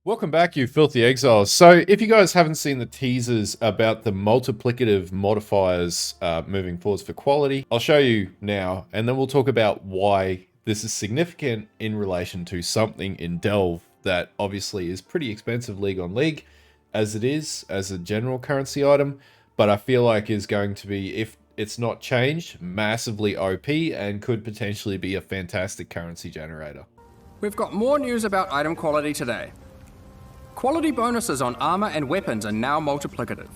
Welcome back, you filthy exiles. So if you guys haven't seen the teasers about the multiplicative modifiers moving forwards for quality, I'll show you now, and then we'll talk about why this is significant in relation to something in Delve that obviously is pretty expensive league on league, as it is, as a general currency item, but I feel like is going to be, if it's not changed, massively OP and could potentially be a fantastic currency generator. We've got more news about item quality today. Quality bonuses on armor and weapons are now multiplicative.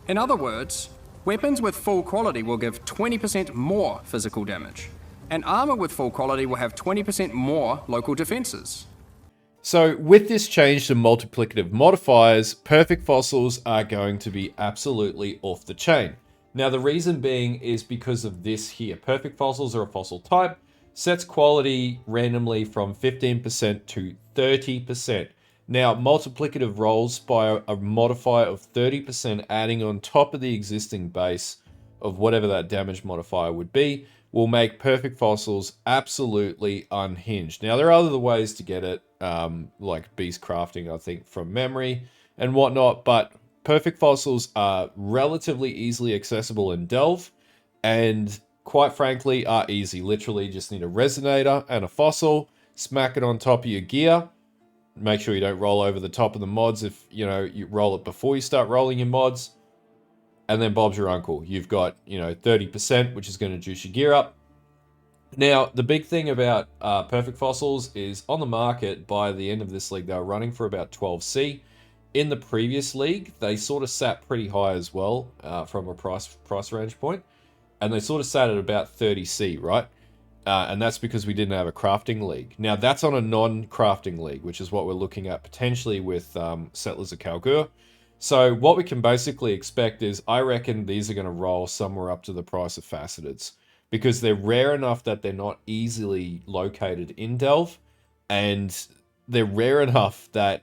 In other words, weapons with full quality will give 20% more physical damage, and armor with full quality will have 20% more local defenses. So with this change to multiplicative modifiers, perfect fossils are going to be absolutely off the chain. Now the reason being is because of this here. Perfect fossils are a fossil type, sets quality randomly from 15% to 30%. Now, multiplicative rolls by a modifier of 30% adding on top of the existing base of whatever that damage modifier would be will make perfect fossils absolutely unhinged. Now, there are other ways to get it, like beast crafting, I think, from memory and whatnot, but perfect fossils are relatively easily accessible in Delve and, quite frankly, are easy. Literally just need a resonator and a fossil, smack it on top of your gear. Make sure you don't roll over the top of the mods if, you roll it before you start rolling your mods. And then Bob's your uncle. You've got, 30%, which is going to juice your gear up. Now, the big thing about Perfect Fossils is on the market by the end of this league, they were running for about 12C. In the previous league, they sort of sat pretty high as well from a price range point. And they sort of sat at about 30C, right? And that's because we didn't have a crafting league. Now, that's on a non-crafting league, which is what we're looking at potentially with Settlers of Kalguur. So what we can basically expect is, I reckon these are going to roll somewhere up to the price of Faceteds, because they're rare enough that they're not easily located in Delve, and they're rare enough that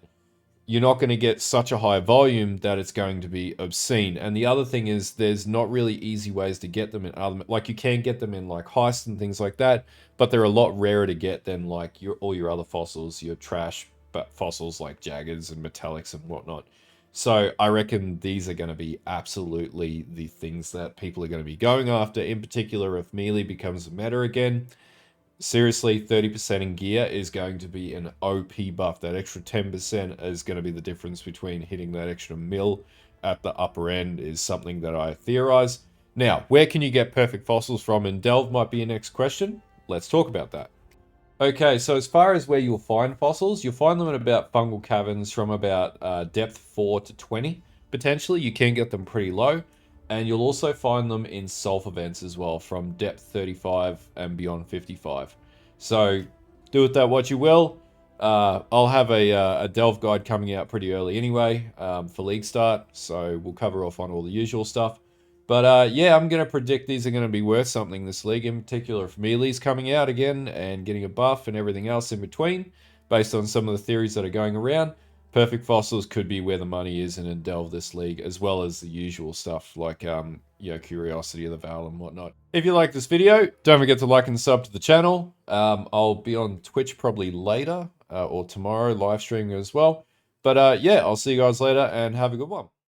you're not going to get such a high volume that it's going to be obscene. And the other thing is, there's not really easy ways to get them in other, like you can get them in like Heist and things like that, but they're a lot rarer to get than like all your other fossils, your trash but fossils like Jaggers and Metallics and whatnot. So I reckon these are going to be absolutely the things that people are going to be going after, in particular if melee becomes a meta again. Seriously, 30% in gear is going to be an OP buff. That extra 10% is going to be the difference between hitting that extra mil at the upper end, is something that I theorize. Now, where can you get perfect fossils from in Delve might be your next question. Let's talk about that. Okay, so as far as where you'll find fossils, you'll find them in about fungal caverns from about depth 4 to 20. Potentially, you can get them pretty low. And you'll also find them in sulfur vents as well, from depth 35 and beyond 55. So do with that what you will. I'll have a Delve guide coming out pretty early anyway for league start, so we'll cover off on all the usual stuff. But yeah, I'm going to predict these are going to be worth something this league, in particular if Melee's coming out again and getting a buff and everything else in between, based on some of the theories that are going around. Perfect fossils could be where the money is in Delve this league, as well as the usual stuff like, Curiosity of the Val and whatnot. If you like this video, don't forget to like and sub to the channel. I'll be on Twitch probably later or tomorrow, live streaming as well. But yeah, I'll see you guys later and have a good one.